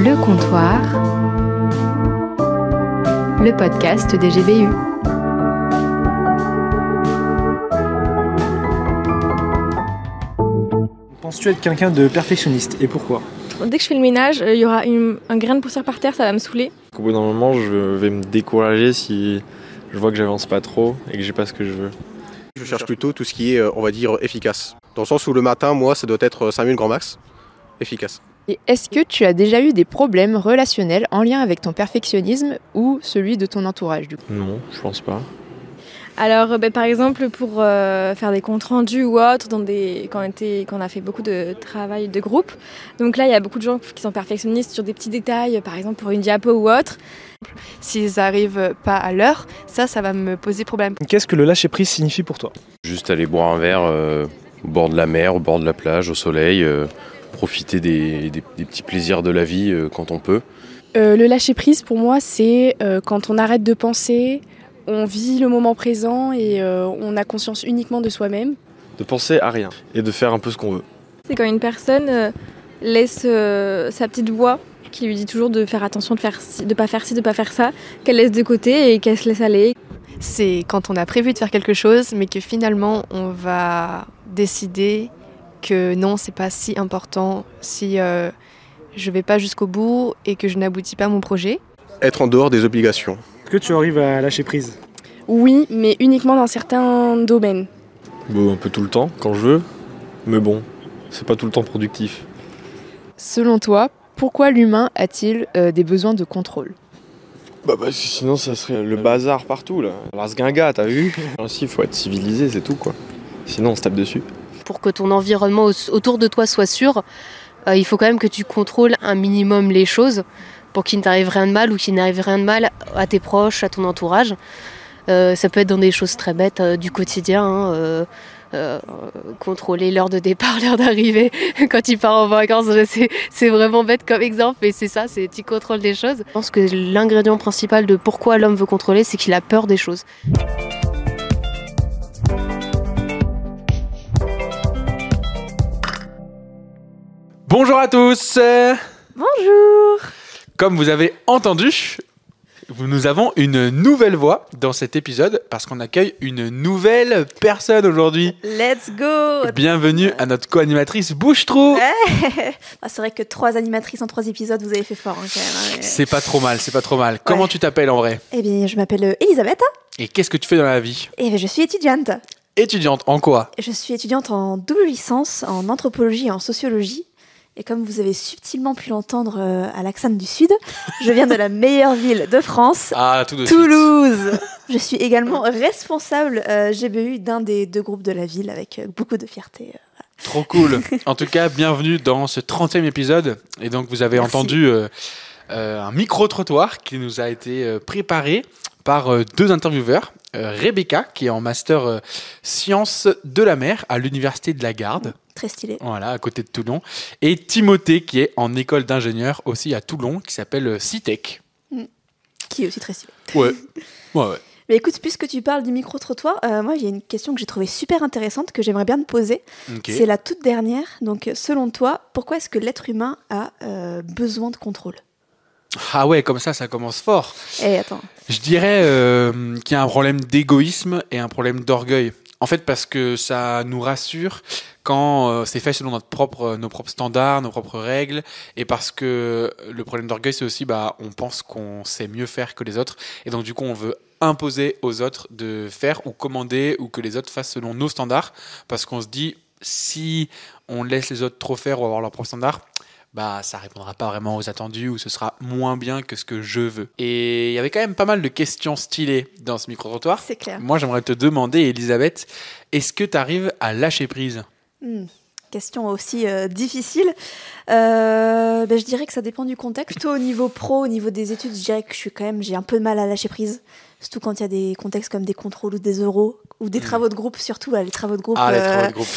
Le Comptoir, le podcast des GBU. Penses-tu être quelqu'un de perfectionniste et pourquoi ? Dès que je fais le ménage, il y aura un grain de poussière par terre, ça va me saouler. Au bout d'un moment, je vais me décourager si je vois que j'avance pas trop et que j'ai pas ce que je veux. Je cherche plutôt tout ce qui est, on va dire, efficace. Dans le sens où le matin, moi, ça doit être 5 minutes grand max, efficace. Et est-ce que tu as déjà eu des problèmes relationnels en lien avec ton perfectionnisme ou celui de ton entourage du coup ? Non, je pense pas. Alors, par exemple, pour faire des comptes rendus ou autres, quand on a fait beaucoup de travail de groupe. Donc là, il y a beaucoup de gens qui sont perfectionnistes sur des petits détails, par exemple pour une diapo ou autre. S'ils n'arrivent pas à l'heure, ça va me poser problème. Qu'est-ce que le lâcher-prise signifie pour toi ? Juste aller boire un verre au bord de la mer, au bord de la plage, au soleil, profiter des petits plaisirs de la vie quand on peut. Le lâcher-prise, pour moi, c'est quand on arrête de penser, on vit le moment présent et on a conscience uniquement de soi-même. De penser à rien et de faire un peu ce qu'on veut. C'est quand une personne laisse sa petite voix qui lui dit toujours de faire attention, de pas faire ci, de pas faire ça, qu'elle laisse de côté et qu'elle se laisse aller. C'est quand on a prévu de faire quelque chose, mais que finalement on va décider que non, c'est pas si important si je vais pas jusqu'au bout et que je n'aboutis pas à mon projet. Être en dehors des obligations. Est-ce que tu arrives à lâcher prise ? Oui, mais uniquement dans certains domaines. Bon, un peu tout le temps, quand je veux. Mais bon, c'est pas tout le temps productif. Selon toi, pourquoi l'humain a-t-il des besoins de contrôle ? Parce que sinon, ça serait le bazar partout, là. La sguinga, t'as vu ? Ainsi, il faut être civilisé, c'est tout, quoi. Sinon, on se tape dessus. Pour que ton environnement autour de toi soit sûr, il faut quand même que tu contrôles un minimum les choses pour qu'il ne t'arrive rien de mal ou qu'il n'arrive rien de mal à tes proches, à ton entourage. Ça peut être dans des choses très bêtes du quotidien, contrôler l'heure de départ, l'heure d'arrivée quand tu pars en vacances. C'est vraiment bête comme exemple, mais c'est ça, tu contrôles des choses. Je pense que l'ingrédient principal de pourquoi l'homme veut contrôler, c'est qu'il a peur des choses. Bonjour à tous. Bonjour. Comme vous avez entendu, nous avons une nouvelle voix dans cet épisode parce qu'on accueille une nouvelle personne aujourd'hui. Let's go. Bienvenue à notre co-animatrice Bouche-Trou. Ouais. C'est vrai que 3 animatrices en 3 épisodes, vous avez fait fort quand même. C'est pas trop mal, c'est pas trop mal. Comment tu t'appelles en vrai ? Eh bien, je m'appelle Elisabeth. Et qu'est-ce que tu fais dans la vie ? Et je suis étudiante. Étudiante en quoi ? Je suis étudiante en double licence en anthropologie et en sociologie. Et comme vous avez subtilement pu l'entendre à l'accent du Sud, je viens de la meilleure ville de France, tout de Toulouse. Je suis également responsable GBU d'un des 2 groupes de la ville avec beaucoup de fierté. Trop cool. En tout cas, bienvenue dans ce 30e épisode. Et donc, vous avez entendu un micro-trottoir qui nous a été préparé par 2 intervieweurs. Rebecca, qui est en master sciences de la mer à l'université de la Garde. Très stylé. Voilà, à côté de Toulon. Et Timothée, qui est en école d'ingénieur aussi à Toulon, qui s'appelle CITEC. Qui est aussi très stylé. Ouais. Mais écoute, puisque tu parles du micro-trottoir, moi, il y a une question que j'ai trouvée super intéressante que j'aimerais bien te poser. Okay. C'est la toute dernière. Donc, selon toi, pourquoi est-ce que l'être humain a besoin de contrôle ? Ah ouais, comme ça commence fort. Attends. Je dirais qu'il y a un problème d'égoïsme et un problème d'orgueil. En fait, parce que ça nous rassure quand c'est fait selon nos propres standards, nos propres règles. Et parce que le problème d'orgueil, c'est aussi, on pense qu'on sait mieux faire que les autres. Et donc, du coup, on veut imposer aux autres de faire ou commander ou que les autres fassent selon nos standards. Parce qu'on se dit, si on laisse les autres trop faire ou avoir leurs propres standards, ça répondra pas vraiment aux attendus ou ce sera moins bien que ce que je veux. Et il y avait quand même pas mal de questions stylées dans ce micro-trottoir. C'est clair. Moi, j'aimerais te demander, Elisabeth, est-ce que tu arrives à lâcher prise ? Question aussi difficile. Je dirais que ça dépend du contexte. Plutôt au niveau pro, au niveau des études, je dirais que j'ai un peu de mal à lâcher prise. Surtout quand il y a des contextes comme des contrôles ou des euros ou des travaux de groupe, surtout les travaux de groupe. Les travaux de groupe.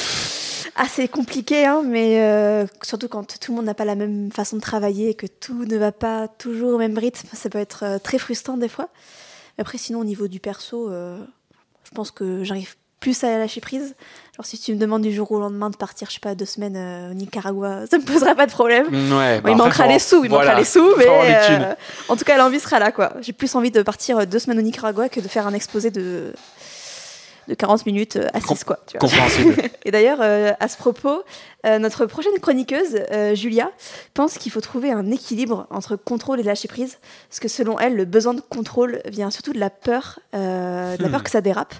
Assez compliqué, mais surtout quand tout le monde n'a pas la même façon de travailler et que tout ne va pas toujours au même rythme, ça peut être très frustrant des fois. Après, sinon, au niveau du perso, je pense que j'arrive plus à lâcher prise. Genre si tu me demandes du jour au lendemain de partir, je sais pas, 2 semaines au Nicaragua, ça me posera pas de problème. Ouais, Bon, il manquera les sous, mais en tout cas l'envie sera là, quoi. J'ai plus envie de partir 2 semaines au Nicaragua que de faire un exposé de 40 minutes assise, quoi. Tu vois. Compréhensible. Et d'ailleurs, à ce propos, notre prochaine chroniqueuse, Julia, pense qu'il faut trouver un équilibre entre contrôle et lâcher prise, parce que selon elle, le besoin de contrôle vient surtout de la peur que ça dérape.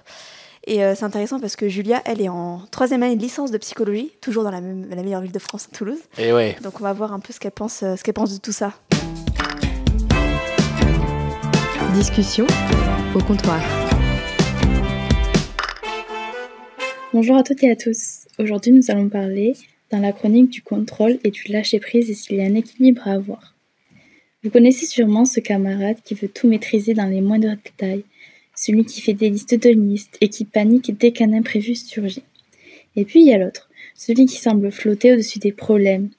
Et c'est intéressant parce que Julia, elle est en 3e année de licence de psychologie, toujours dans la meilleure ville de France, Toulouse. Et ouais. Donc on va voir un peu ce qu'elle pense de tout ça. Discussion au comptoir. Bonjour à toutes et à tous. Aujourd'hui, nous allons parler dans la chronique du contrôle et du lâcher-prise et s'il y a un équilibre à avoir. Vous connaissez sûrement ce camarade qui veut tout maîtriser dans les moindres détails, celui qui fait des listes de listes et qui panique dès qu'un imprévu surgit. Et puis il y a l'autre, celui qui semble flotter au-dessus des problèmes.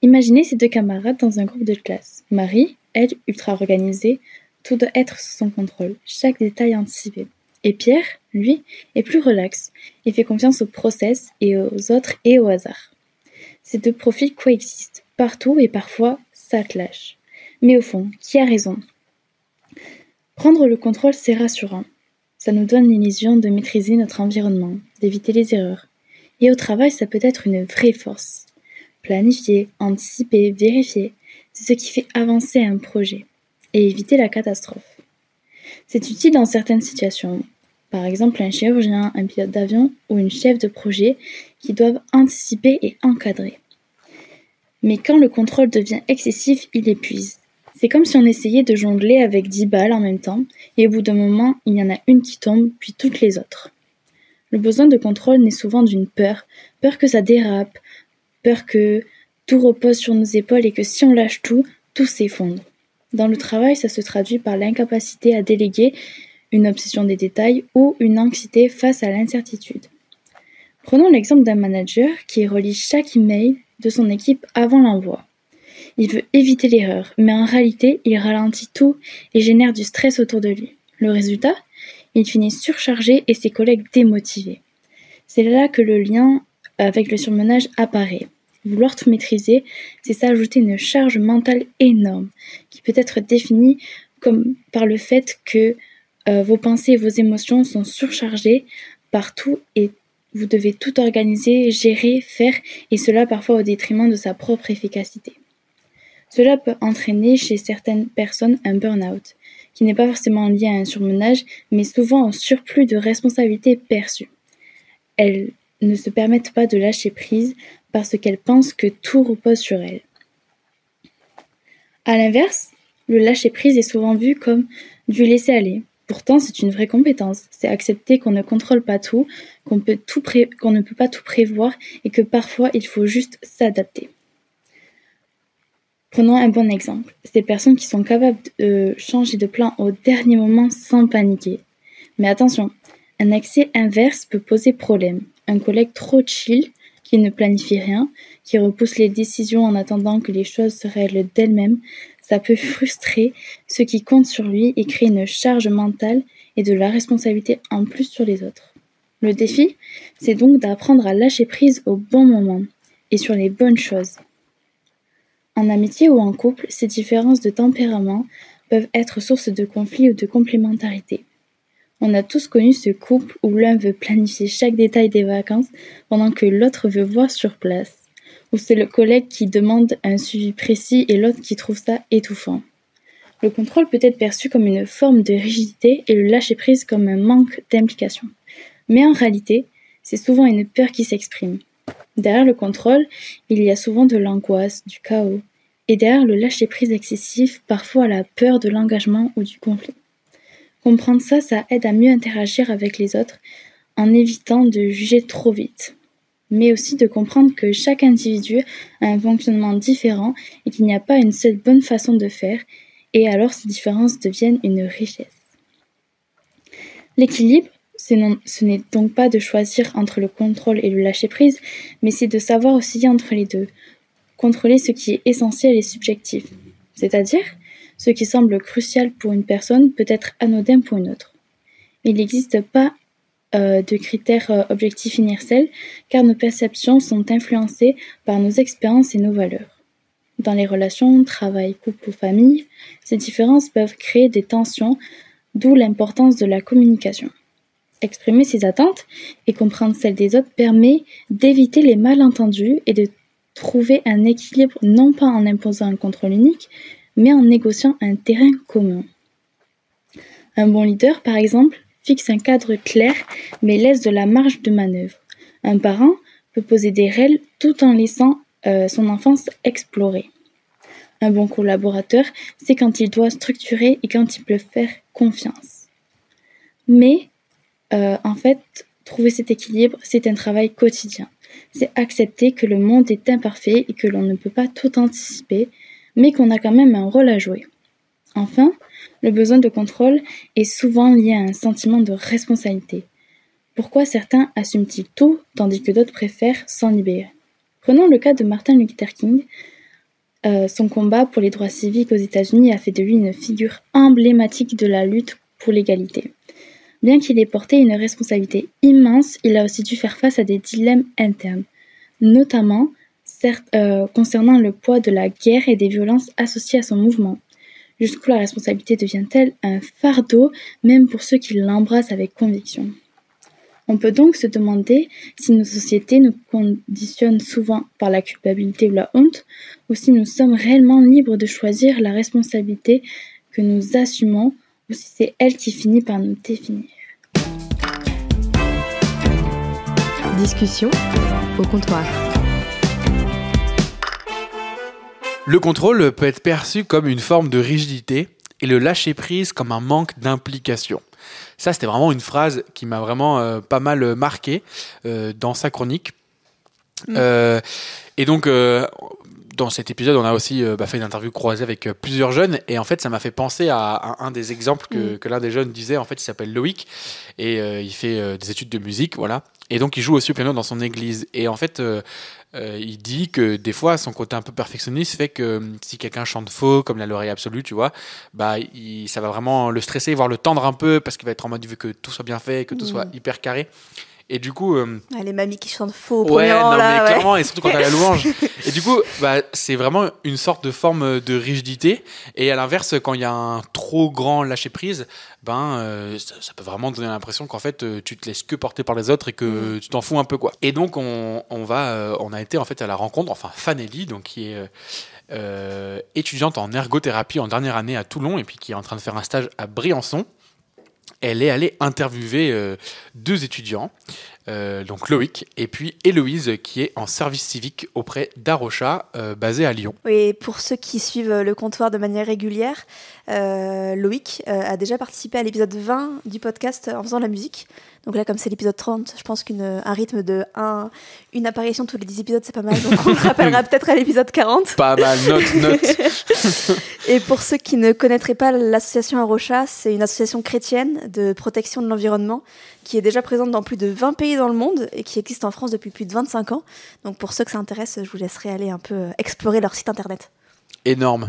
Imaginez ces 2 camarades dans un groupe de classe. Marie, elle, ultra organisée, tout doit être sous son contrôle, chaque détail anticipé. Et Pierre, lui, est plus relax et fait confiance au process et aux autres et au hasard. Ces 2 profils coexistent partout et parfois ça clash. Mais au fond, qui a raison ? Prendre le contrôle, c'est rassurant. Ça nous donne l'illusion de maîtriser notre environnement, d'éviter les erreurs. Et au travail, ça peut être une vraie force. Planifier, anticiper, vérifier, c'est ce qui fait avancer un projet et éviter la catastrophe. C'est utile dans certaines situations, par exemple un chirurgien, un pilote d'avion ou une chef de projet qui doivent anticiper et encadrer. Mais quand le contrôle devient excessif, il épuise. C'est comme si on essayait de jongler avec 10 balles en même temps et au bout d'un moment, il y en a une qui tombe, puis toutes les autres. Le besoin de contrôle naît souvent d'une peur que ça dérape, peur que tout repose sur nos épaules et que si on lâche tout s'effondre. Dans le travail, ça se traduit par l'incapacité à déléguer, une obsession des détails ou une anxiété face à l'incertitude. Prenons l'exemple d'un manager qui relit chaque email de son équipe avant l'envoi. Il veut éviter l'erreur, mais en réalité, il ralentit tout et génère du stress autour de lui. Le résultat ? Il finit surchargé et ses collègues démotivés. C'est là que le lien avec le surmenage apparaît. Vouloir tout maîtriser, c'est s'ajouter une charge mentale énorme, qui peut être définie comme par le fait que vos pensées et vos émotions sont surchargées partout et vous devez tout organiser, gérer, faire, et cela parfois au détriment de sa propre efficacité. Cela peut entraîner chez certaines personnes un burn-out, qui n'est pas forcément lié à un surmenage, mais souvent au surplus de responsabilités perçues. Elles ne se permettent pas de lâcher prise parce qu'elles pensent que tout repose sur elles. À l'inverse, le lâcher-prise est souvent vu comme du laisser-aller. Pourtant, c'est une vraie compétence. C'est accepter qu'on ne contrôle pas tout, qu'on ne peut pas tout prévoir et que parfois il faut juste s'adapter. Prenons un bon exemple. Ces personnes qui sont capables de changer de plan au dernier moment sans paniquer. Mais attention, un excès inverse peut poser problème. Un collègue trop chill, qui ne planifie rien, qui repousse les décisions en attendant que les choses se règlent d'elles-mêmes, ça peut frustrer ceux qui comptent sur lui et créer une charge mentale et de la responsabilité en plus sur les autres. Le défi, c'est donc d'apprendre à lâcher prise au bon moment et sur les bonnes choses. En amitié ou en couple, ces différences de tempérament peuvent être source de conflits ou de complémentarité. On a tous connu ce couple où l'un veut planifier chaque détail des vacances pendant que l'autre veut voir sur place. Ou c'est le collègue qui demande un suivi précis et l'autre qui trouve ça étouffant. Le contrôle peut être perçu comme une forme de rigidité et le lâcher-prise comme un manque d'implication. Mais en réalité, c'est souvent une peur qui s'exprime. Derrière le contrôle, il y a souvent de l'angoisse, du chaos. Et derrière le lâcher-prise excessif, parfois la peur de l'engagement ou du conflit. Comprendre ça aide à mieux interagir avec les autres en évitant de juger trop vite. Mais aussi de comprendre que chaque individu a un fonctionnement différent et qu'il n'y a pas une seule bonne façon de faire, et alors ces différences deviennent une richesse. L'équilibre, ce n'est donc pas de choisir entre le contrôle et le lâcher-prise, mais c'est de savoir osciller entre les deux, contrôler ce qui est essentiel et subjectif, c'est-à-dire ce qui semble crucial pour une personne peut être anodin pour une autre. Il n'existe pas de critères objectifs universels, car nos perceptions sont influencées par nos expériences et nos valeurs. Dans les relations, travail, couple ou famille, ces différences peuvent créer des tensions, d'où l'importance de la communication. Exprimer ses attentes et comprendre celles des autres permet d'éviter les malentendus et de trouver un équilibre non pas en imposant un contrôle unique, mais en négociant un terrain commun. Un bon leader, par exemple, fixe un cadre clair mais laisse de la marge de manœuvre. Un parent peut poser des règles tout en laissant son enfance explorer. Un bon collaborateur sait quand il doit structurer et quand il peut faire confiance. Mais en fait, trouver cet équilibre, c'est un travail quotidien. C'est accepter que le monde est imparfait et que l'on ne peut pas tout anticiper, mais qu'on a quand même un rôle à jouer. Enfin, le besoin de contrôle est souvent lié à un sentiment de responsabilité. Pourquoi certains assument-ils tout, tandis que d'autres préfèrent s'en libérer ? Prenons le cas de Martin Luther King. Son combat pour les droits civiques aux États-Unis a fait de lui une figure emblématique de la lutte pour l'égalité. Bien qu'il ait porté une responsabilité immense, il a aussi dû faire face à des dilemmes internes, notamment concernant le poids de la guerre et des violences associées à son mouvement. Jusqu'où la responsabilité devient-elle un fardeau, même pour ceux qui l'embrassent avec conviction ? On peut donc se demander si nos sociétés nous conditionnent souvent par la culpabilité ou la honte, ou si nous sommes réellement libres de choisir la responsabilité que nous assumons, ou si c'est elle qui finit par nous définir. Discussion au comptoir. Le contrôle peut être perçu comme une forme de rigidité et le lâcher-prise comme un manque d'implication. Ça, c'était vraiment une phrase qui m'a vraiment pas mal marqué dans sa chronique. Et donc, dans cet épisode, on a aussi fait une interview croisée avec plusieurs jeunes. Et en fait, ça m'a fait penser à un des exemples que l'un des jeunes disait. En fait, il s'appelle Loïc et il fait des études de musique, voilà. Et donc, il joue aussi au piano dans son église. Et en fait, il dit que des fois, son côté un peu perfectionniste fait que si quelqu'un chante faux, comme la l'oreille absolue, tu vois, ça va vraiment le stresser, voire le tendre un peu, parce qu'il va être en mode, il veut que tout soit bien fait, que tout soit hyper carré. Et du coup... les mamies qui chantent faux au premier rang, là, mais clairement, et surtout quand t'as la louange. Et du coup, c'est vraiment une sorte de forme de rigidité. Et à l'inverse, quand il y a un trop grand lâcher-prise, ça peut vraiment donner l'impression qu'en fait, tu te laisses que porter par les autres et que tu t'en fous un peu, quoi. Et donc, on a été en fait à la rencontre, enfin, Fanelli, donc qui est étudiante en ergothérapie en dernière année à Toulon et puis qui est en train de faire un stage à Briançon. Elle est allée interviewer 2 étudiants, donc Loïc et puis Héloïse, qui est en service civique auprès d'Arocha, basé à Lyon. Oui, pour ceux qui suivent le comptoir de manière régulière, Loïc a déjà participé à l'épisode 20 du podcast en faisant de la musique. Donc là, comme c'est l'épisode 30, je pense qu'un rythme de une apparition tous les 10 épisodes, c'est pas mal. Donc on le rappellera peut-être à l'épisode 40. Pas mal, note. Et pour ceux qui ne connaîtraient pas l'association Arocha, c'est une association chrétienne de protection de l'environnement qui est déjà présente dans plus de 20 pays dans le monde et qui existe en France depuis plus de 25 ans. Donc pour ceux que ça intéresse, je vous laisserai aller un peu explorer leur site internet. Énorme.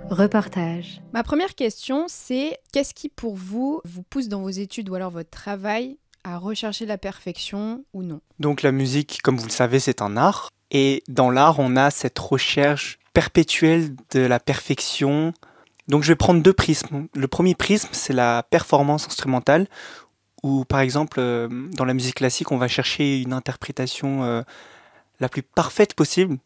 Reportage. Ma première question, c'est qu'est-ce qui pour vous pousse dans vos études ou alors votre travail à rechercher la perfection ou non ? Donc la musique, comme vous le savez, c'est un art. Et dans l'art, on a cette recherche perpétuelle de la perfection. Donc je vais prendre 2 prismes. Le premier prisme, c'est la performance instrumentale, où par exemple, dans la musique classique, on va chercher une interprétation la plus parfaite possible.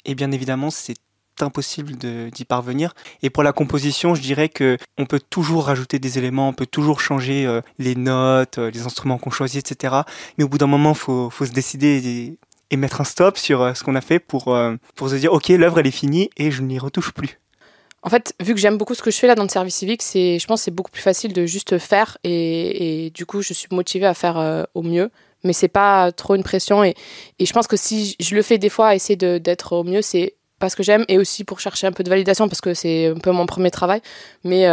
Et bien évidemment, c'est impossible d'y parvenir. Et pour la composition, je dirais que on peut toujours rajouter des éléments, on peut toujours changer les notes, les instruments qu'on choisit, etc. Mais au bout d'un moment, faut se décider et mettre un stop sur ce qu'on a fait pour se dire ok, l'œuvre elle est finie et je n'y retouche plus. En fait, vu que j'aime beaucoup ce que je fais là dans le service civique, je pense que c'est beaucoup plus facile de juste faire et du coup, je suis motivée à faire au mieux. Mais c'est pas trop une pression et je pense que si je le fais des fois, essayer d'être au mieux, c'est parce que j'aime et aussi pour chercher un peu de validation parce que c'est un peu mon premier travail. Mais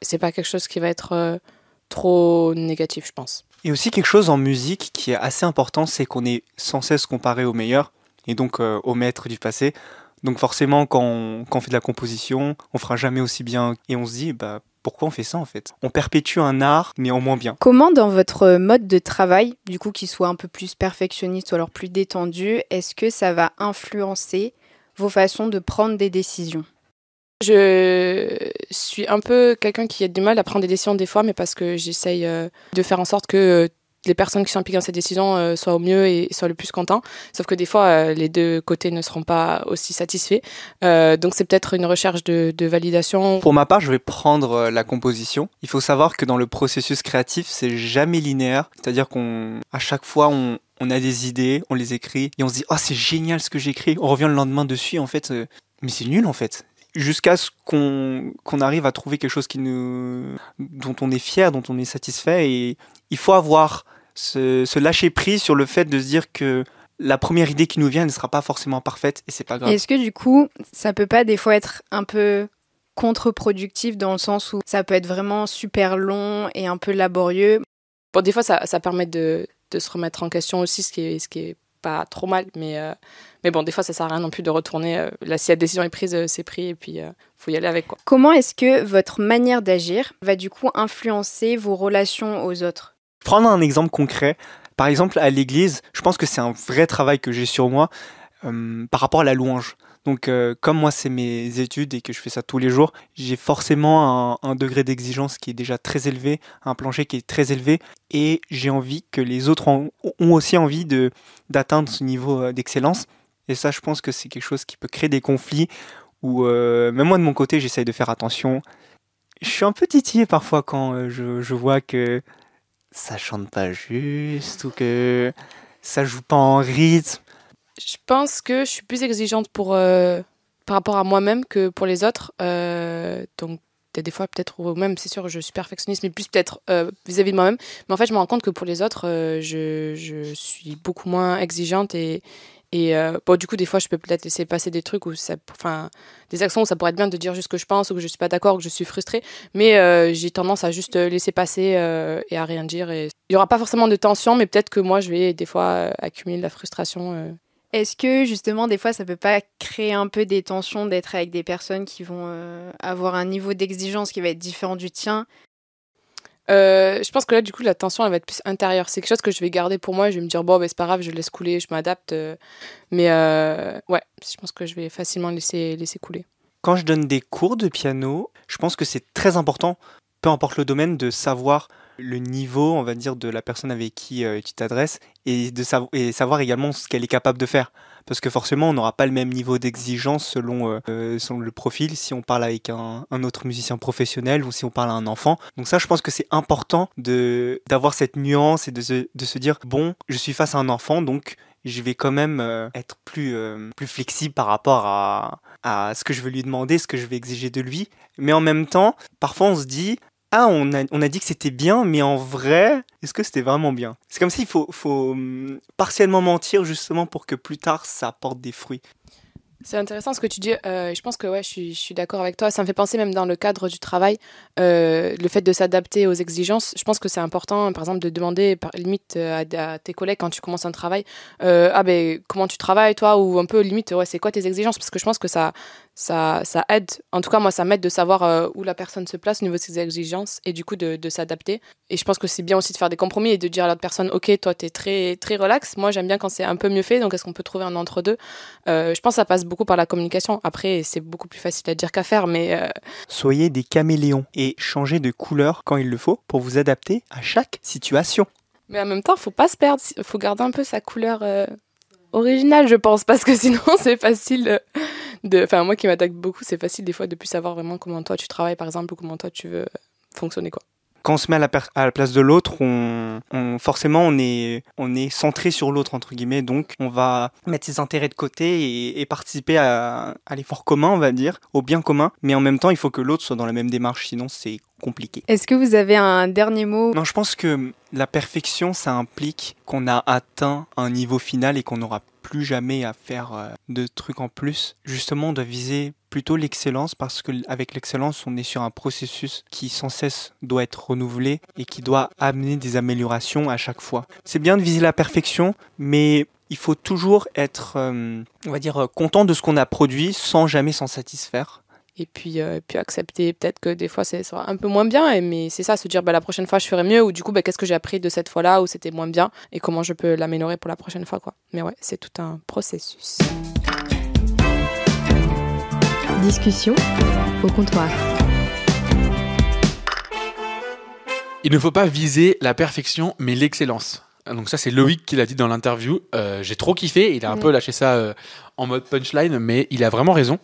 c'est pas quelque chose qui va être trop négatif, je pense. Et aussi quelque chose en musique qui est assez important, c'est qu'on est sans cesse comparé aux meilleurs et donc aux maîtres du passé. Donc forcément, quand on fait de la composition, on fera jamais aussi bien. Et on se dit, bah, pourquoi on fait ça en fait? On perpétue un art, mais en moins bien. Comment dans votre mode de travail, du coup, qu'il soit un peu plus perfectionniste ou alors plus détendu, est-ce que ça va influencer vos façons de prendre des décisions? Je suis un peu quelqu'un qui a du mal à prendre des décisions des fois, mais parce que j'essaye de faire en sorte que les personnes qui sont impliquées dans cette décision soient au mieux et soient le plus contents. Sauf que des fois, les deux côtés ne seront pas aussi satisfaits. Donc c'est peut-être une recherche de validation. Pour ma part, je vais prendre la composition. Il faut savoir que dans le processus créatif, c'est jamais linéaire. C'est-à-dire qu'à chaque fois, on a des idées, on les écrit et on se dit « Oh, c'est génial ce que j'écris !» On revient le lendemain dessus, en fait, mais c'est nul en fait. Jusqu'à ce qu'on arrive à trouver quelque chose dont on est fier, dont on est satisfait. Et il faut avoir ce lâcher prise sur le fait de se dire que la première idée qui nous vient ne sera pas forcément parfaite et c'est pas grave. Est-ce que du coup, ça peut pas des fois être un peu contre-productif dans le sens où ça peut être vraiment super long et un peu laborieux? Bon, des fois, ça permet de se remettre en question aussi, ce qui est pas trop mal, mais bon, des fois, ça sert à rien non plus de retourner. Là, si la décision est prise, c'est pris, et puis faut y aller avec, quoi. Comment est-ce que votre manière d'agir va du coup influencer vos relations aux autres? Prendre un exemple concret, par exemple à l'église, je pense que c'est un vrai travail que j'ai sur moi par rapport à la louange. Donc comme moi c'est mes études et que je fais ça tous les jours, j'ai forcément un degré d'exigence qui est déjà très élevé, un plancher qui est très élevé et j'ai envie que les autres ont aussi envie d'atteindre ce niveau d'excellence. Et ça je pense que c'est quelque chose qui peut créer des conflits où même moi de mon côté j'essaye de faire attention. Je suis un peu titillé parfois quand je vois que ça chante pas juste ou que ça joue pas en rythme. Je pense que je suis plus exigeante par rapport à moi-même que pour les autres. Donc, des fois, peut-être, ou même, c'est sûr, je suis perfectionniste, mais plus peut-être vis-à-vis de moi-même. Mais en fait, je me rends compte que pour les autres, je suis beaucoup moins exigeante et bon, du coup, des fois, je peux peut-être laisser passer des trucs des actions où ça pourrait être bien de dire juste ce que je pense ou que je suis pas d'accord ou que je suis frustrée. Mais j'ai tendance à juste laisser passer et à rien dire. Et il y aura pas forcément de tension, mais peut-être que moi, je vais des fois accumuler de la frustration. Est-ce que justement des fois ça peut pas créer un peu des tensions d'être avec des personnes qui vont avoir un niveau d'exigence qui va être différent du tien? Je pense que là du coup la tension elle va être plus intérieure. C'est quelque chose que je vais garder pour moi. Je vais me dire bon c'est pas grave, je laisse couler, je m'adapte. Mais ouais, je pense que je vais facilement laisser couler. Quand je donne des cours de piano, je pense que c'est très important, peu importe le domaine, de savoir le niveau, on va dire, de la personne avec qui tu t'adresses et savoir également ce qu'elle est capable de faire. Parce que forcément, on n'aura pas le même niveau d'exigence selon le profil si on parle avec un autre musicien professionnel ou si on parle à un enfant. Donc ça, je pense que c'est important d'avoir cette nuance et de se dire, bon, je suis face à un enfant, donc je vais quand même être plus flexible par rapport à ce que je veux lui demander, ce que je vais exiger de lui. Mais en même temps, parfois on se dit, ah, on a dit que c'était bien, mais en vrai, est-ce que c'était vraiment bien? C'est comme ça, il faut partiellement mentir justement pour que plus tard, ça apporte des fruits. C'est intéressant ce que tu dis. Je pense que ouais, je suis d'accord avec toi. Ça me fait penser même dans le cadre du travail, le fait de s'adapter aux exigences. Je pense que c'est important, par exemple, de demander limite à tes collègues quand tu commences un travail, comment tu travailles toi, ou un peu limite, ouais, c'est quoi tes exigences? Parce que je pense que ça aide. En tout cas, moi, ça m'aide de savoir où la personne se place au niveau de ses exigences et du coup de s'adapter. Et je pense que c'est bien aussi de faire des compromis et de dire à l'autre personne, ok, toi, t'es très très relax. Moi, j'aime bien quand c'est un peu mieux fait. Donc, est-ce qu'on peut trouver un entre-deux? Je pense que ça passe beaucoup par la communication. Après, c'est beaucoup plus facile à dire qu'à faire, mais... Soyez des caméléons et changez de couleur quand il le faut pour vous adapter à chaque situation. Mais en même temps, faut pas se perdre. Faut garder un peu sa couleur originale, je pense, parce que sinon, c'est facile Enfin, moi qui m'attaque beaucoup, c'est facile des fois de plus savoir vraiment comment toi tu travailles, par exemple, ou comment toi tu veux fonctionner, quoi. Quand on se met à la place de l'autre, forcément on est centré sur l'autre, entre guillemets, donc on va mettre ses intérêts de côté et participer à l'effort commun, on va dire, au bien commun, mais en même temps il faut que l'autre soit dans la même démarche, sinon c'est compliqué. Est-ce que vous avez un dernier mot? Non, je pense que la perfection, ça implique qu'on a atteint un niveau final et qu'on n'aura plus jamais à faire de trucs en plus. Justement, on doit viser plutôt l'excellence parce qu'avec l'excellence, on est sur un processus qui sans cesse doit être renouvelé et qui doit amener des améliorations à chaque fois. C'est bien de viser la perfection, mais il faut toujours être, on va dire, content de ce qu'on a produit sans jamais s'en satisfaire. Et puis accepter peut-être que des fois ça sera un peu moins bien, mais c'est ça, se dire la prochaine fois je ferai mieux, ou du coup qu'est-ce que j'ai appris de cette fois-là où c'était moins bien et comment je peux l'améliorer pour la prochaine fois, quoi. Mais ouais, c'est tout un processus. Discussion au comptoir. Il ne faut pas viser la perfection, mais l'excellence. Donc ça, c'est Loïc qui l'a dit dans l'interview. J'ai trop kiffé, il a un peu lâché ça en mode punchline, mais il a vraiment raison.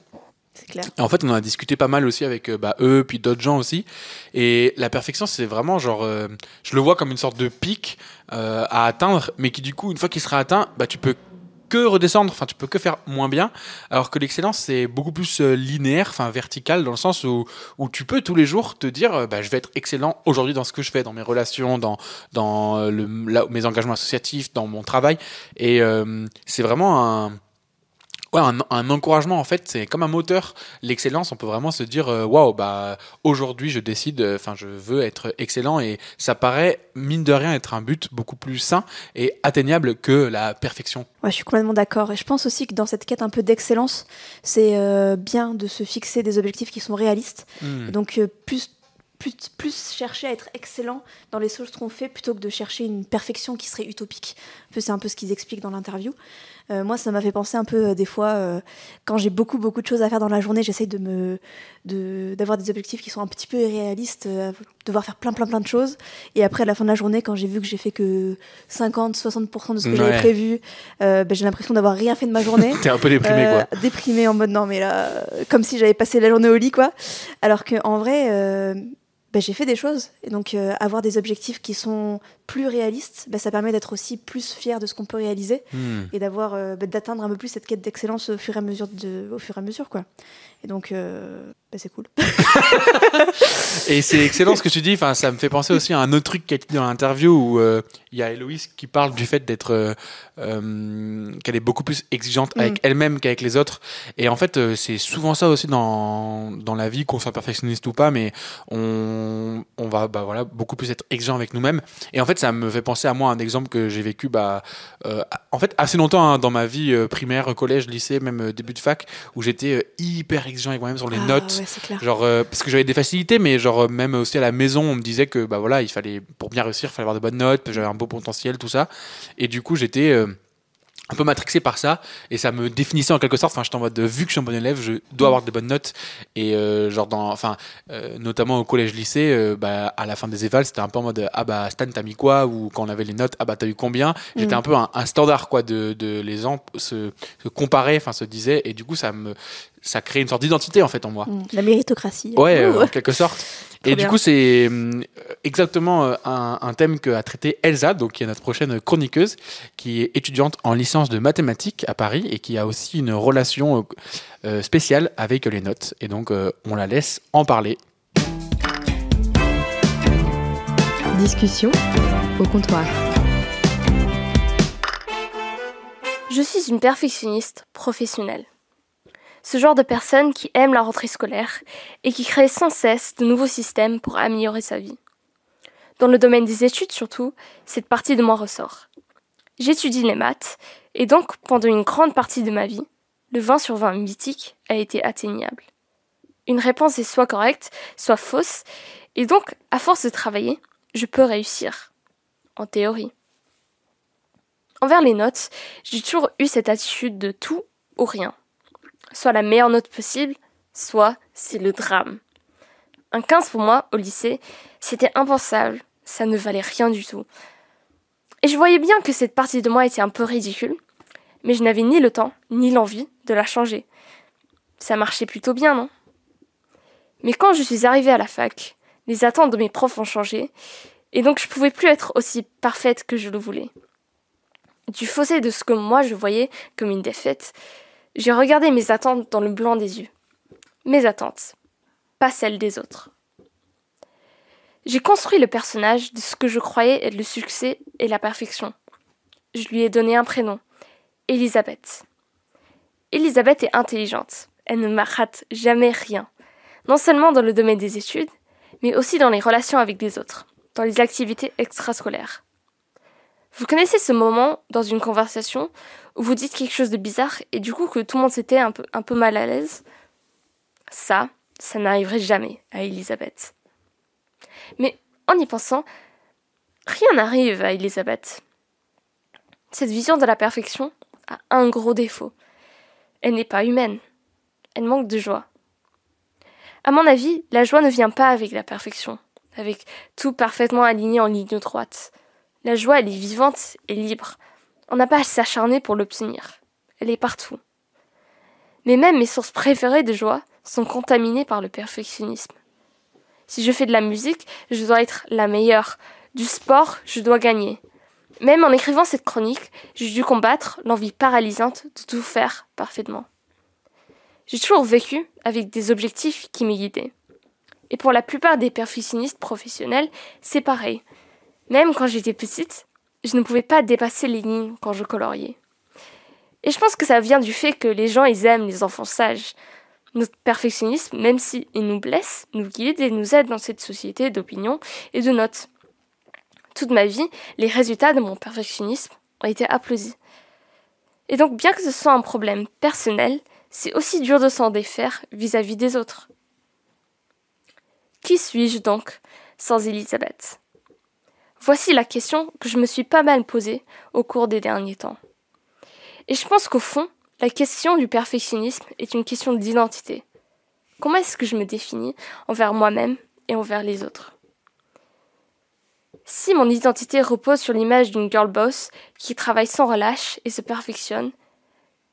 C'est clair. Et en fait, on en a discuté pas mal aussi avec eux, puis d'autres gens aussi. Et la perfection, c'est vraiment genre, je le vois comme une sorte de pic à atteindre, mais qui du coup, une fois qu'il sera atteint, tu peux que redescendre, enfin tu peux que faire moins bien, alors que l'excellence c'est beaucoup plus linéaire, enfin vertical, dans le sens où tu peux tous les jours te dire je vais être excellent aujourd'hui dans ce que je fais, dans mes relations, dans mes engagements associatifs, dans mon travail, et c'est vraiment un encouragement en fait, c'est comme un moteur. L'excellence, on peut vraiment se dire waouh, aujourd'hui je décide, je veux être excellent, et ça paraît mine de rien être un but beaucoup plus sain et atteignable que la perfection. Ouais, je suis complètement d'accord, et je pense aussi que dans cette quête un peu d'excellence, c'est bien de se fixer des objectifs qui sont réalistes. Et donc plus chercher à être excellent dans les choses qu'on fait plutôt que de chercher une perfection qui serait utopique. C'est un peu ce qu'ils expliquent dans l'interview. Moi, ça m'a fait penser un peu des fois, quand j'ai beaucoup de choses à faire dans la journée, j'essaye d'avoir des objectifs qui sont un petit peu irréalistes, devoir faire plein de choses. Et après, à la fin de la journée, quand j'ai vu que j'ai fait que 50-60% de ce que j'avais prévu, j'ai l'impression d'avoir rien fait de ma journée. T'es un peu déprimé, quoi. Déprimé en mode non, mais là, comme si j'avais passé la journée au lit, quoi. Alors qu'en vrai, j'ai fait des choses, et donc avoir des objectifs qui sont plus réalistes, ça permet d'être aussi plus fier de ce qu'on peut réaliser et d'atteindre un peu plus cette quête d'excellence au fur et à mesure, quoi. Et donc c'est cool. Et c'est excellent ce que tu dis, ça me fait penser aussi à un autre truc qui a été dit dans l'interview où il y a Héloïse qui parle du fait d'être qu'elle est beaucoup plus exigeante avec elle-même qu'avec les autres, et en fait c'est souvent ça aussi dans la vie, qu'on soit perfectionniste ou pas, mais on va beaucoup plus être exigeant avec nous-mêmes. Et en fait ça me fait penser à moi un exemple que j'ai vécu en fait assez longtemps dans ma vie primaire, collège, lycée, même début de fac, où j'étais hyper exigeant avec moi-même sur les notes, genre parce que j'avais des facilités, mais genre même aussi à la maison on me disait que il fallait, pour bien réussir, il fallait avoir de bonnes notes, j'avais un beau potentiel, tout ça, et du coup j'étais un peu matrixé par ça, et ça me définissait en quelque sorte. J'étais en mode, vu que je suis un bon élève, je dois avoir de bonnes notes, et notamment au collège lycée, à la fin des évals, c'était un peu en mode Stan, t'as mis quoi, ou quand on avait les notes, t'as eu combien. J'étais un peu un standard, quoi, de les gens se comparer, se disaient, et du coup ça crée une sorte d'identité en fait en moi. La méritocratie. Ouais, en quelque sorte. Et bien. Du coup, c'est exactement un thème qu'a traité Elsa, donc qui est notre prochaine chroniqueuse, qui est étudiante en licence de mathématiques à Paris et qui a aussi une relation spéciale avec les notes. Et donc, on la laisse en parler. Discussion au comptoir. Je suis une perfectionniste professionnelle. Ce genre de personne qui aime la rentrée scolaire et qui crée sans cesse de nouveaux systèmes pour améliorer sa vie. Dans le domaine des études surtout, cette partie de moi ressort. J'étudie les maths, et donc pendant une grande partie de ma vie, le 20 sur 20 mythique a été atteignable. Une réponse est soit correcte, soit fausse, et donc, à force de travailler, je peux réussir. En théorie. Envers les notes, j'ai toujours eu cette attitude de tout ou rien. Soit la meilleure note possible, soit c'est le drame. Un 15 pour moi, au lycée, c'était impensable, ça ne valait rien du tout. Et je voyais bien que cette partie de moi était un peu ridicule, mais je n'avais ni le temps, ni l'envie de la changer. Ça marchait plutôt bien, non ? Mais quand je suis arrivée à la fac, les attentes de mes profs ont changé, et donc je pouvais plus être aussi parfaite que je le voulais. Du fossé de ce que moi je voyais comme une défaite, j'ai regardé mes attentes dans le blanc des yeux. Mes attentes, pas celles des autres. J'ai construit le personnage de ce que je croyais être le succès et la perfection. Je lui ai donné un prénom, Elisabeth. Elisabeth est intelligente, elle ne rate jamais rien, non seulement dans le domaine des études, mais aussi dans les relations avec les autres, dans les activités extrascolaires. Vous connaissez ce moment dans une conversation où vous dites quelque chose de bizarre et du coup que tout le monde s'était un peu mal à l'aise? Ça n'arriverait jamais à Elisabeth. Mais en y pensant, rien n'arrive à Elisabeth. Cette vision de la perfection a un gros défaut. Elle n'est pas humaine. Elle manque de joie. À mon avis, la joie ne vient pas avec la perfection, avec tout parfaitement aligné en ligne droite. La joie, elle est vivante et libre. On n'a pas à s'acharner pour l'obtenir. Elle est partout. Mais même mes sources préférées de joie sont contaminées par le perfectionnisme. Si je fais de la musique, je dois être la meilleure. Du sport, je dois gagner. Même en écrivant cette chronique, j'ai dû combattre l'envie paralysante de tout faire parfaitement. J'ai toujours vécu avec des objectifs qui me guidaient. Et pour la plupart des perfectionnistes professionnels, c'est pareil. Même quand j'étais petite, je ne pouvais pas dépasser les lignes quand je coloriais. Et je pense que ça vient du fait que les gens, ils aiment les enfants sages. Notre perfectionnisme, même s'il nous blesse, nous guide et nous aide dans cette société d'opinion et de notes. Toute ma vie, les résultats de mon perfectionnisme ont été applaudis. Et donc, bien que ce soit un problème personnel, c'est aussi dur de s'en défaire vis-à-vis des autres. Qui suis-je donc sans Elisabeth? Voici la question que je me suis pas mal posée au cours des derniers temps. Et je pense qu'au fond, la question du perfectionnisme est une question d'identité. Comment est-ce que je me définis envers moi-même et envers les autres? Si mon identité repose sur l'image d'une girl boss qui travaille sans relâche et se perfectionne,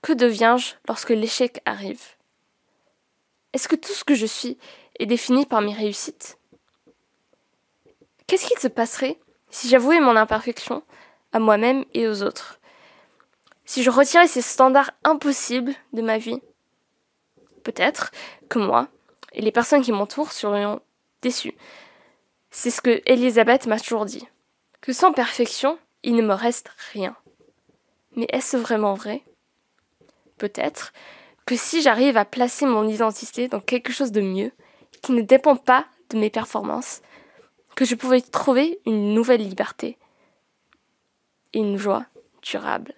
que deviens-je lorsque l'échec arrive? Est-ce que tout ce que je suis est défini par mes réussites? Qu'est-ce qu'il se passerait si j'avouais mon imperfection à moi-même et aux autres? Si je retirais ces standards impossibles de ma vie? Peut-être que moi et les personnes qui m'entourent serions déçus. C'est ce que Elisabeth m'a toujours dit, que sans perfection, il ne me reste rien. Mais est-ce vraiment vrai? Peut-être que si j'arrive à placer mon identité dans quelque chose de mieux, qui ne dépend pas de mes performances, que je pouvais trouver une nouvelle liberté et une joie durable.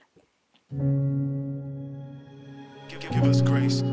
Give us grace.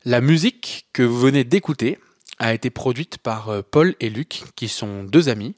La musique que vous venez d'écouter a été produite par Paul et Luc, qui sont 2 amis.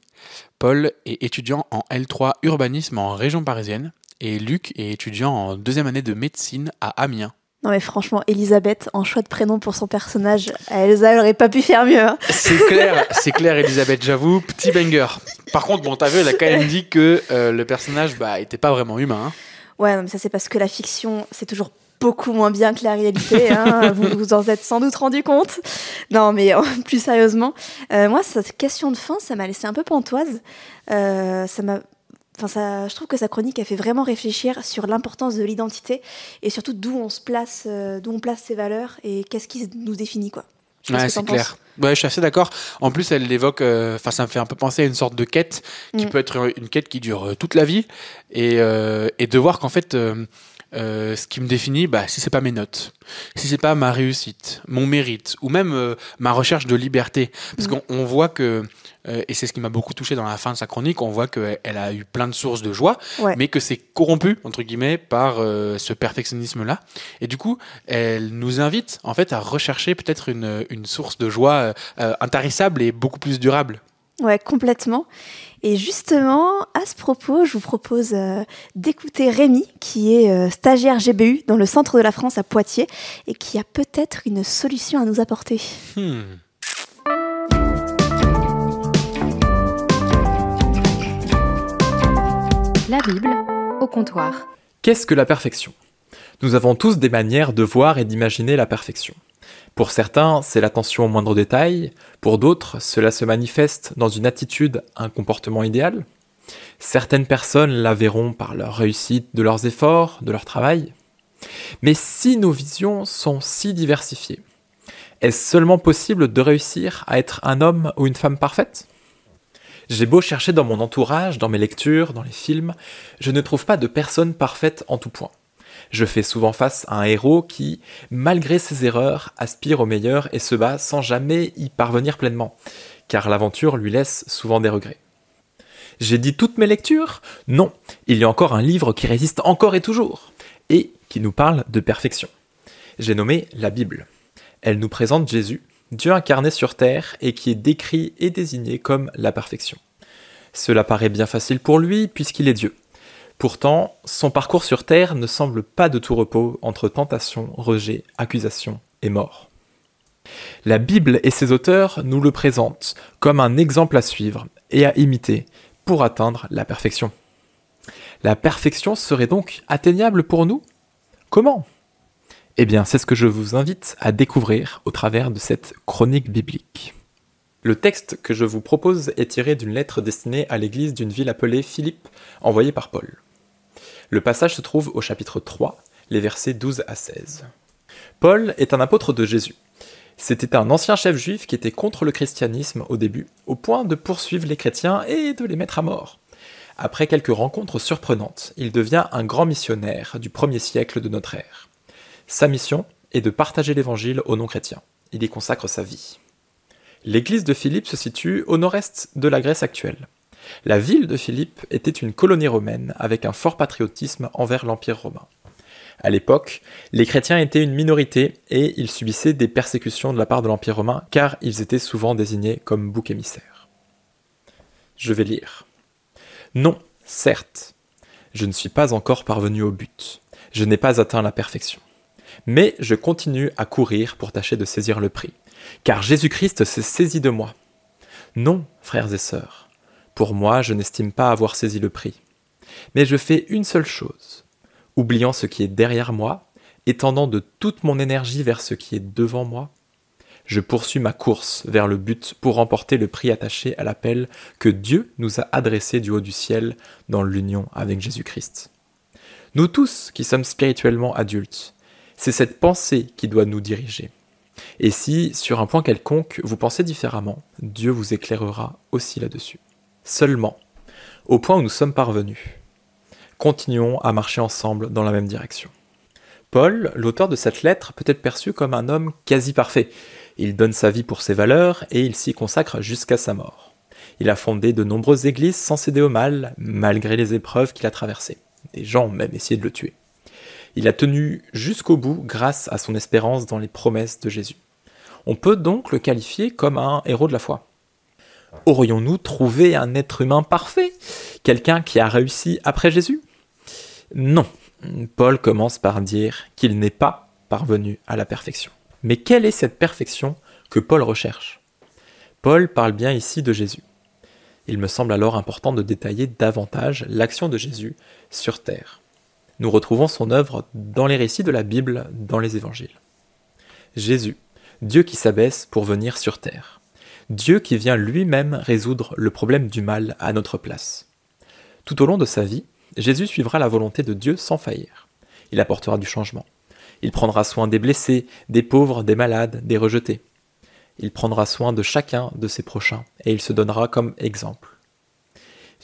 Paul est étudiant en L3 urbanisme en région parisienne et Luc est étudiant en 2e année de médecine à Amiens. Non mais franchement, Elisabeth, en choix de prénom pour son personnage, Elsa, elle aurait pas pu faire mieux. Hein. C'est clair, Elisabeth, j'avoue, petit banger. Par contre, bon, t'as vu, elle a quand même dit que le personnage était pas vraiment humain. Hein. Ouais, non, mais ça c'est parce que la fiction, c'est toujours beaucoup moins bien que la réalité. Hein. vous en êtes sans doute rendu compte. Non, mais plus sérieusement, moi, cette question de fin, ça m'a laissé un peu pantoise. Je trouve que sa chronique a fait vraiment réfléchir sur l'importance de l'identité et surtout d'où on place ses valeurs et qu'est-ce qui nous définit, quoi. Ouais, c'est clair. Ouais, je suis assez d'accord. En plus, elle l'évoque, ça me fait un peu penser à une sorte de quête qui peut être une quête qui dure toute la vie et de voir qu'en fait, ce qui me définit, si c'est pas mes notes, si c'est pas ma réussite, mon mérite ou même ma recherche de liberté, parce qu'on voit que et c'est ce qui m'a beaucoup touché dans la fin de sa chronique, on voit qu'elle a eu plein de sources de joie, mais que c'est corrompu, entre guillemets, par ce perfectionnisme-là. Et du coup, elle nous invite, en fait, à rechercher peut-être une source de joie intarissable et beaucoup plus durable. Ouais, complètement. Et justement, à ce propos, je vous propose d'écouter Rémi, qui est stagiaire GBU dans le centre de la France à Poitiers, et qui a peut-être une solution à nous apporter. La Bible au comptoir. Qu'est-ce que la perfection ? Nous avons tous des manières de voir et d'imaginer la perfection. Pour certains, c'est l'attention aux moindres détails. Pour d'autres, cela se manifeste dans une attitude, un comportement idéal. Certaines personnes la verront par leur réussite de leurs efforts, de leur travail. Mais si nos visions sont si diversifiées, est-ce seulement possible de réussir à être un homme ou une femme parfaite ? J'ai beau chercher dans mon entourage, dans mes lectures, dans les films, je ne trouve pas de personne parfaite en tout point. Je fais souvent face à un héros qui, malgré ses erreurs, aspire au meilleur et se bat sans jamais y parvenir pleinement, car l'aventure lui laisse souvent des regrets. J'ai dit toutes mes lectures ? Non, il y a encore un livre qui résiste encore et toujours, et qui nous parle de perfection. J'ai nommé la Bible. Elle nous présente Jésus, Dieu incarné sur terre et qui est décrit et désigné comme la perfection. Cela paraît bien facile pour lui puisqu'il est Dieu. Pourtant, son parcours sur terre ne semble pas de tout repos entre tentation, rejet, accusation et mort. La Bible et ses auteurs nous le présentent comme un exemple à suivre et à imiter pour atteindre la perfection. La perfection serait donc atteignable pour nous ? Comment ? Eh bien, c'est ce que je vous invite à découvrir au travers de cette chronique biblique. Le texte que je vous propose est tiré d'une lettre destinée à l'église d'une ville appelée Philippe, envoyée par Paul. Le passage se trouve au chapitre 3, les versets 12 à 16. Paul est un apôtre de Jésus. C'était un ancien chef juif qui était contre le christianisme au début, au point de poursuivre les chrétiens et de les mettre à mort. Après quelques rencontres surprenantes, il devient un grand missionnaire du 1er siècle de notre ère. Sa mission est de partager l'évangile aux non-chrétiens. Il y consacre sa vie. L'église de Philippe se situe au nord-est de la Grèce actuelle. La ville de Philippe était une colonie romaine avec un fort patriotisme envers l'Empire romain. À l'époque, les chrétiens étaient une minorité et ils subissaient des persécutions de la part de l'Empire romain car ils étaient souvent désignés comme boucs émissaires. Je vais lire. Non, certes, je ne suis pas encore parvenu au but. Je n'ai pas atteint la perfection. Mais je continue à courir pour tâcher de saisir le prix, car Jésus-Christ s'est saisi de moi. Non, frères et sœurs, pour moi je n'estime pas avoir saisi le prix. Mais je fais une seule chose, oubliant ce qui est derrière moi, et tendant de toute mon énergie vers ce qui est devant moi, je poursuis ma course vers le but pour remporter le prix attaché à l'appel que Dieu nous a adressé du haut du ciel dans l'union avec Jésus-Christ. Nous tous qui sommes spirituellement adultes, c'est cette pensée qui doit nous diriger. Et si, sur un point quelconque, vous pensez différemment, Dieu vous éclairera aussi là-dessus. Seulement, au point où nous sommes parvenus, continuons à marcher ensemble dans la même direction. Paul, l'auteur de cette lettre, peut être perçu comme un homme quasi parfait. Il donne sa vie pour ses valeurs et il s'y consacre jusqu'à sa mort. Il a fondé de nombreuses églises sans céder au mal, malgré les épreuves qu'il a traversées. Des gens ont même essayé de le tuer. Il a tenu jusqu'au bout grâce à son espérance dans les promesses de Jésus. On peut donc le qualifier comme un héros de la foi. Aurions-nous trouvé un être humain parfait? Quelqu'un qui a réussi après Jésus? Non. Paul commence par dire qu'il n'est pas parvenu à la perfection. Mais quelle est cette perfection que Paul recherche? Paul parle bien ici de Jésus. Il me semble alors important de détailler davantage l'action de Jésus sur terre. Nous retrouvons son œuvre dans les récits de la Bible, dans les évangiles. Jésus, Dieu qui s'abaisse pour venir sur terre. Dieu qui vient lui-même résoudre le problème du mal à notre place. Tout au long de sa vie, Jésus suivra la volonté de Dieu sans faillir. Il apportera du changement. Il prendra soin des blessés, des pauvres, des malades, des rejetés. Il prendra soin de chacun de ses prochains et il se donnera comme exemple.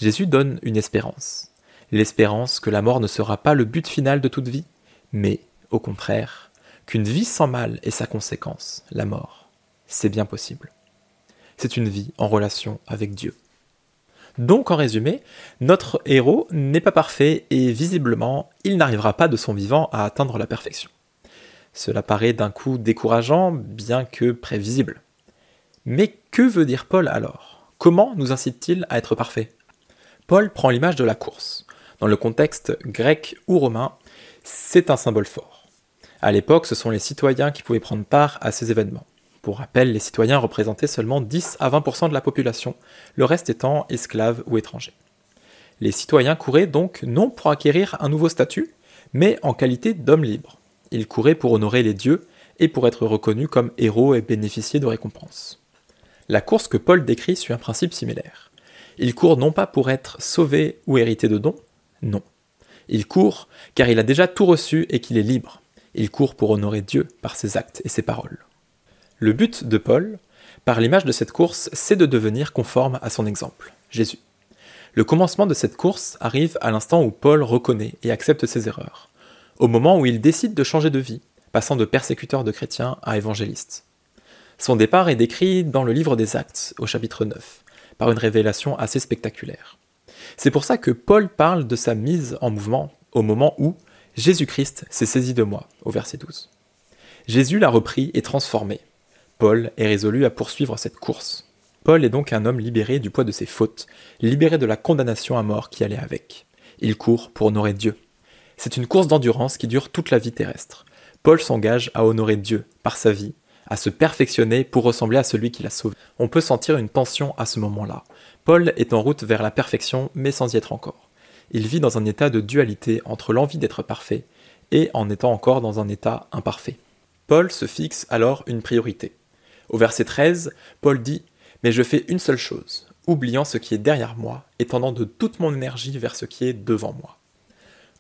Jésus donne une espérance. L'espérance que la mort ne sera pas le but final de toute vie, mais, au contraire, qu'une vie sans mal est sa conséquence, la mort. C'est bien possible. C'est une vie en relation avec Dieu. Donc, en résumé, notre héros n'est pas parfait et visiblement, il n'arrivera pas de son vivant à atteindre la perfection. Cela paraît d'un coup décourageant, bien que prévisible. Mais que veut dire Paul alors? Comment nous incite-t-il à être parfaits? Paul prend l'image de la course. Dans le contexte grec ou romain, c'est un symbole fort. À l'époque, ce sont les citoyens qui pouvaient prendre part à ces événements. Pour rappel, les citoyens représentaient seulement 10 à 20% de la population, le reste étant esclaves ou étrangers. Les citoyens couraient donc non pour acquérir un nouveau statut, mais en qualité d'hommes libres. Ils couraient pour honorer les dieux et pour être reconnus comme héros et bénéficier de récompenses. La course que Paul décrit suit un principe similaire. Il court non pas pour être sauvé ou hériter de dons, non. Il court car il a déjà tout reçu et qu'il est libre. Il court pour honorer Dieu par ses actes et ses paroles. Le but de Paul, par l'image de cette course, c'est de devenir conforme à son exemple, Jésus. Le commencement de cette course arrive à l'instant où Paul reconnaît et accepte ses erreurs, au moment où il décide de changer de vie, passant de persécuteur de chrétiens à évangéliste. Son départ est décrit dans le livre des Actes, au chapitre 9, par une révélation assez spectaculaire. C'est pour ça que Paul parle de sa mise en mouvement au moment où Jésus-Christ s'est saisi de moi, au verset 12. Jésus l'a repris et transformé. Paul est résolu à poursuivre cette course. Paul est donc un homme libéré du poids de ses fautes, libéré de la condamnation à mort qui allait avec. Il court pour honorer Dieu. C'est une course d'endurance qui dure toute la vie terrestre. Paul s'engage à honorer Dieu par sa vie, à se perfectionner pour ressembler à celui qui l'a sauvé. On peut sentir une tension à ce moment-là. Paul est en route vers la perfection, mais sans y être encore. Il vit dans un état de dualité entre l'envie d'être parfait et en étant encore dans un état imparfait. Paul se fixe alors une priorité. Au verset 13, Paul dit « Mais je fais une seule chose, oubliant ce qui est derrière moi et tendant de toute mon énergie vers ce qui est devant moi. »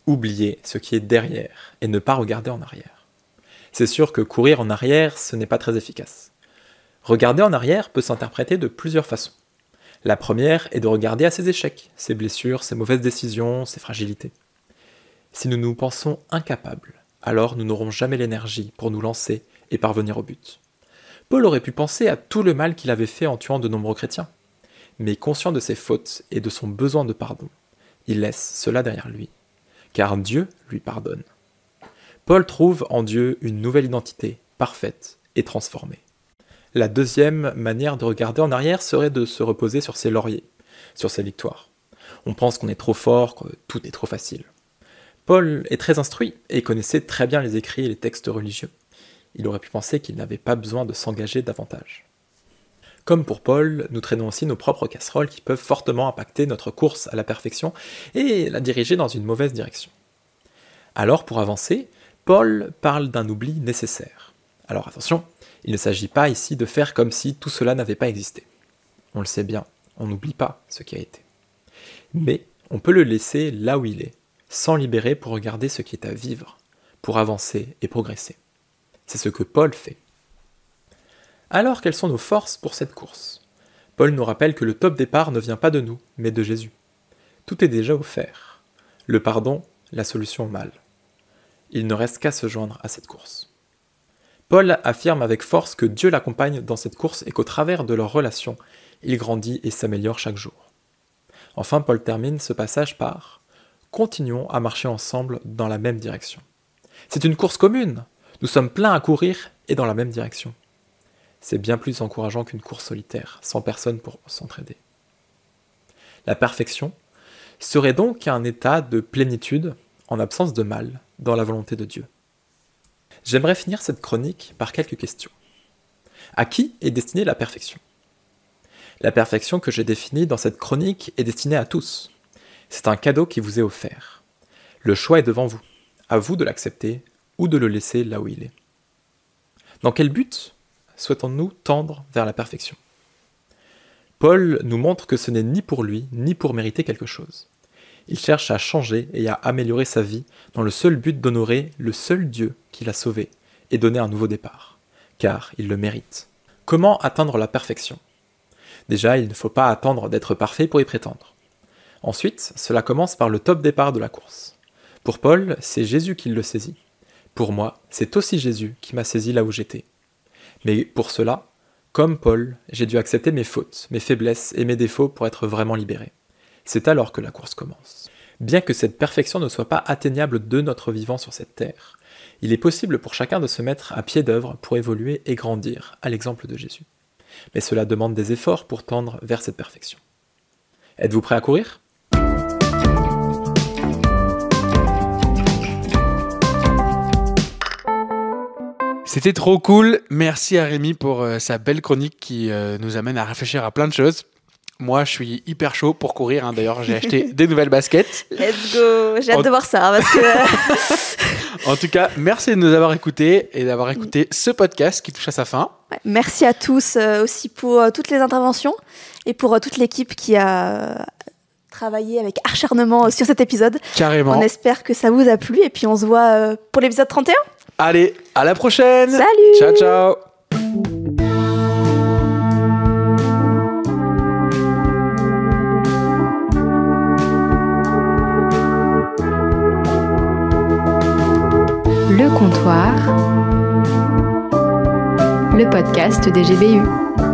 Oublier ce qui est derrière et ne pas regarder en arrière. C'est sûr que courir en arrière, ce n'est pas très efficace. Regarder en arrière peut s'interpréter de plusieurs façons. La première est de regarder à ses échecs, ses blessures, ses mauvaises décisions, ses fragilités. Si nous nous pensons incapables, alors nous n'aurons jamais l'énergie pour nous lancer et parvenir au but. Paul aurait pu penser à tout le mal qu'il avait fait en tuant de nombreux chrétiens. Mais conscient de ses fautes et de son besoin de pardon, il laisse cela derrière lui, car Dieu lui pardonne. Paul trouve en Dieu une nouvelle identité, parfaite et transformée. La deuxième manière de regarder en arrière serait de se reposer sur ses lauriers, sur ses victoires. On pense qu'on est trop fort, que tout est trop facile. Paul est très instruit et connaissait très bien les écrits et les textes religieux. Il aurait pu penser qu'il n'avait pas besoin de s'engager davantage. Comme pour Paul, nous traînons aussi nos propres casseroles qui peuvent fortement impacter notre course à la perfection et la diriger dans une mauvaise direction. Alors, pour avancer, Paul parle d'un oubli nécessaire. Alors attention, il ne s'agit pas ici de faire comme si tout cela n'avait pas existé. On le sait bien, on n'oublie pas ce qui a été. Mais on peut le laisser là où il est, sans libérer pour regarder ce qui est à vivre, pour avancer et progresser. C'est ce que Paul fait. Alors, quelles sont nos forces pour cette course? Paul nous rappelle que le top départ ne vient pas de nous, mais de Jésus. Tout est déjà offert. Le pardon, la solution au mal. Il ne reste qu'à se joindre à cette course. Paul affirme avec force que Dieu l'accompagne dans cette course et qu'au travers de leur relation, il grandit et s'améliore chaque jour. Enfin, Paul termine ce passage par « Continuons à marcher ensemble dans la même direction ». C'est une course commune. Nous sommes pleins à courir et dans la même direction. C'est bien plus encourageant qu'une course solitaire, sans personne pour s'entraider. La perfection serait donc un état de plénitude, en absence de mal, dans la volonté de Dieu. J'aimerais finir cette chronique par quelques questions. À qui est destinée la perfection ? La perfection que j'ai définie dans cette chronique est destinée à tous. C'est un cadeau qui vous est offert. Le choix est devant vous. À vous de l'accepter ou de le laisser là où il est. Dans quel but souhaitons-nous tendre vers la perfection ? Paul nous montre que ce n'est ni pour lui, ni pour mériter quelque chose. Il cherche à changer et à améliorer sa vie dans le seul but d'honorer le seul Dieu qui l'a sauvé et donner un nouveau départ, car il le mérite. Comment atteindre la perfection ? Déjà, il ne faut pas attendre d'être parfait pour y prétendre. Ensuite, cela commence par le top départ de la course. Pour Paul, c'est Jésus qui le saisit. Pour moi, c'est aussi Jésus qui m'a saisi là où j'étais. Mais pour cela, comme Paul, j'ai dû accepter mes fautes, mes faiblesses et mes défauts pour être vraiment libéré. C'est alors que la course commence. Bien que cette perfection ne soit pas atteignable de notre vivant sur cette terre, il est possible pour chacun de se mettre à pied d'œuvre pour évoluer et grandir, à l'exemple de Jésus. Mais cela demande des efforts pour tendre vers cette perfection. Êtes-vous prêt à courir ? C'était trop cool. Merci à Rémi pour sa belle chronique qui nous amène à réfléchir à plein de choses. Moi, je suis hyper chaud pour courir. Hein. D'ailleurs, j'ai acheté des nouvelles baskets. Let's go. J'ai hâte de voir ça. Parce que... En tout cas, merci de nous avoir écoutés et d'avoir écouté ce podcast qui touche à sa fin. Ouais, merci à tous aussi pour toutes les interventions et pour toute l'équipe qui a travaillé avec acharnement sur cet épisode. Carrément. On espère que ça vous a plu et puis on se voit pour l'épisode 31. Allez, à la prochaine. Salut. Ciao, ciao. Le comptoir, le podcast des GBU.